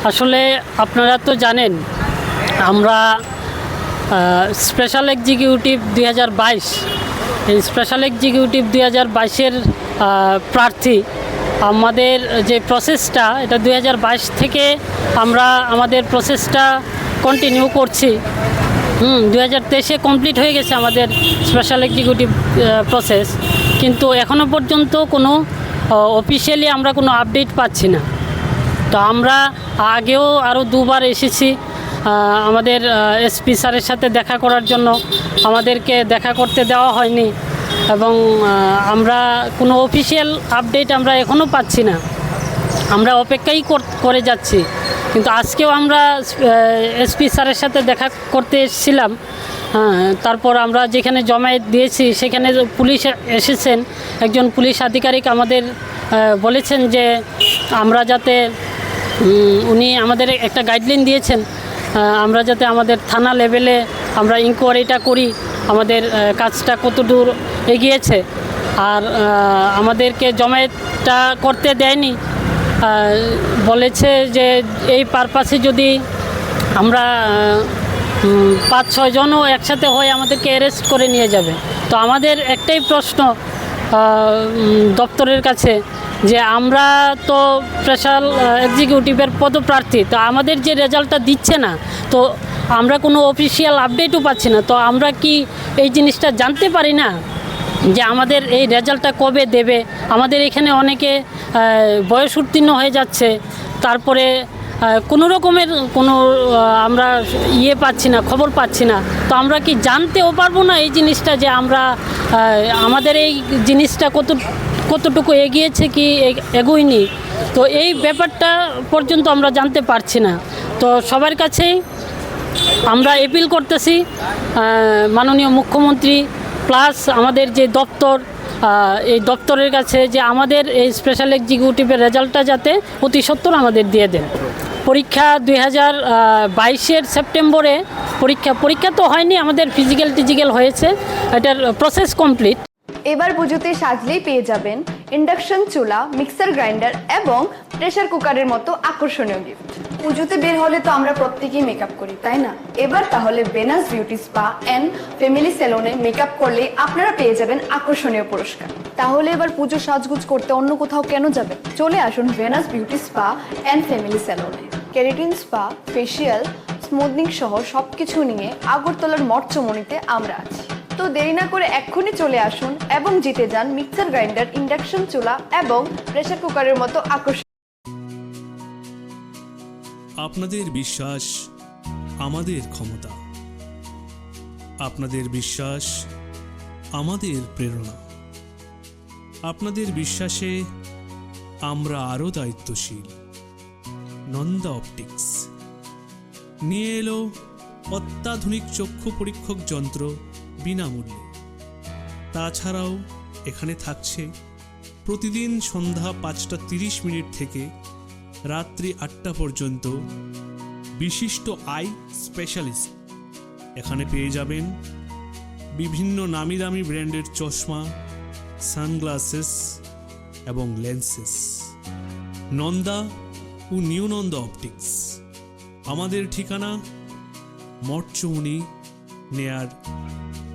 আসলে আপনারা তো জানেন আমরা স্পেশাল এক্সিকিউটিভ 2022 এই স্পেশাল এক্সিকিউটিভ 2022-এর প্রার্থী। আমাদের যে প্রসেসটা এটা 2022 থেকে আমরা আমাদের প্রসেসটা কন্টিনিউ করছি। 2023-এ কমপ্লিট হয়ে গেছে আমাদের স্পেশাল এক্সিকিউটিভ প্রসেস, কিন্তু এখনও পর্যন্ত কোনো অফিসিয়ালি আমরা কোনো আপডেট পাচ্ছি না। তো আমরা আগেও আরও দুবার এসেছি আমাদের এসপি স্যারের সাথে দেখা করার জন্য, আমাদেরকে দেখা করতে দেওয়া হয়নি এবং আমরা কোনো অফিসিয়াল আপডেট আমরা এখনও পাচ্ছি না। আমরা অপেক্ষাই করে যাচ্ছি, কিন্তু আজকেও আমরা এসপি স্যারের সাথে দেখা করতে এসেছিলাম। তারপর আমরা যেখানে জমায়েত দিয়েছি সেখানে পুলিশ এসেছেন, একজন পুলিশ আধিকারিক আমাদের বলেছেন যে আমরা যাতে উনি আমাদের একটা গাইডলাইন দিয়েছেন, আমরা যাতে আমাদের থানা লেভেলে আমরা ইনকোয়ারিটা করি আমাদের কাজটা কতদূর এগিয়েছে। আর আমাদেরকে জমায়েতটা করতে দেয়নি, বলেছে যে এই পারপাসে যদি আমরা 5-6 জনও একসাথে হয়ে আমাদেরকে অ্যারেস্ট করে নিয়ে যাবে। তো আমাদের একটাই প্রশ্ন দপ্তরের কাছে যে আমরা তো স্পেশাল এক্সিকিউটিভের পদপ্রার্থী, তো আমাদের যে রেজাল্টটা দিচ্ছে না, তো আমরা কোনো অফিসিয়াল আপডেটও পাচ্ছি না। তো আমরা কি এই জিনিসটা জানতে পারি না যে আমাদের এই রেজাল্টটা কবে দেবে? আমাদের এখানে অনেকে বয়স উত্তীর্ণ হয়ে যাচ্ছে, তারপরে কোনো রকমের কোনো আমরা পাচ্ছি না, খবর পাচ্ছি না। তো আমরা কি জানতেও পারবো না এই জিনিসটা যে আমরা আমাদের এই জিনিসটা কতটুকু এগিয়েছে কি এগোয়নি? তো এই ব্যাপারটা পর্যন্ত আমরা জানতে পারছি না। তো সবার কাছেই আমরা অ্যাপিল করতেছি মাননীয় মুখ্যমন্ত্রী প্লাস আমাদের যে দপ্তর, এই দপ্তরের কাছে যে আমাদের এই স্পেশাল এক্সিকিউটিভের রেজাল্টটা যাতে অতি সত্বর আমাদের দিয়ে দেন। পরীক্ষা 2022-এর সেপ্টেম্বরে পরীক্ষা তো হয়নি, আমাদের ফিজিক্যাল হয়েছে, এটার প্রসেস কমপ্লিট। এবার পুজোতে সাজলেই পেয়ে যাবেন ইন্ডাকশন চুলা, মিক্সার গ্রাইন্ডার এবং প্রেসার কুকারের মতো আকর্ষণীয় গিফট। পুজোতে বের হলে তো আমরা প্রত্যেকেই মেকআপ করি, তাই না? এবার তাহলে Venus beauty spa and family সেলুনে মেকআপ করলে আপনারা পেয়ে যাবেন আকর্ষণীয় পুরস্কার। তাহলে এবার পুজো সাজগুজ করতে অন্য কোথাও কেন যাবেন? চলে আসুন Venus beauty spa and family সেলুনে। কেরাটিন স্পা, ফেসিয়াল, স্মুথনিং সহ সবকিছু নিয়ে আগরতলার মঠচমনিতে আমরা আছি। তো দেরি না করে এক্ষুনি চলে আসুন এবং জিতে যান মিক্সার গ্রাইন্ডার, ইন্ডাকশন চুলা এবং প্রেসার কুকারের মতো আকর্ষণ। আপনাদের বিশ্বাস আমাদের ক্ষমতা, আপনাদের বিশ্বাস আমাদের প্রেরণা, আপনাদের বিশ্বাসে আমরা আরও দায়িত্বশীল। নন্দা অপটিক্স নিয়ে এলো অত্যাধুনিক চক্ষু পরীক্ষক যন্ত্র বিনামূল্যে। তাছাড়াও এখানে থাকছে প্রতিদিন সন্ধ্যা 5:30 থেকে রাত্রি 8টা পর্যন্ত বিশিষ্ট আই স্পেশালিস্ট। এখানে পেয়ে যাবেন বিভিন্ন নামি দামি ব্র্যান্ডের চশমা, সানগ্লাসেস এবং লেন্সেস। নন্দা ও নিউ নন্দা অপটিক্স। আমাদের ঠিকানা মঠচমনি নেয়ার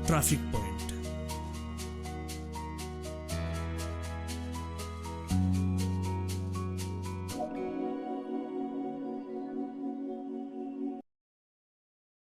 ট্রাফিক পয়েন্ট।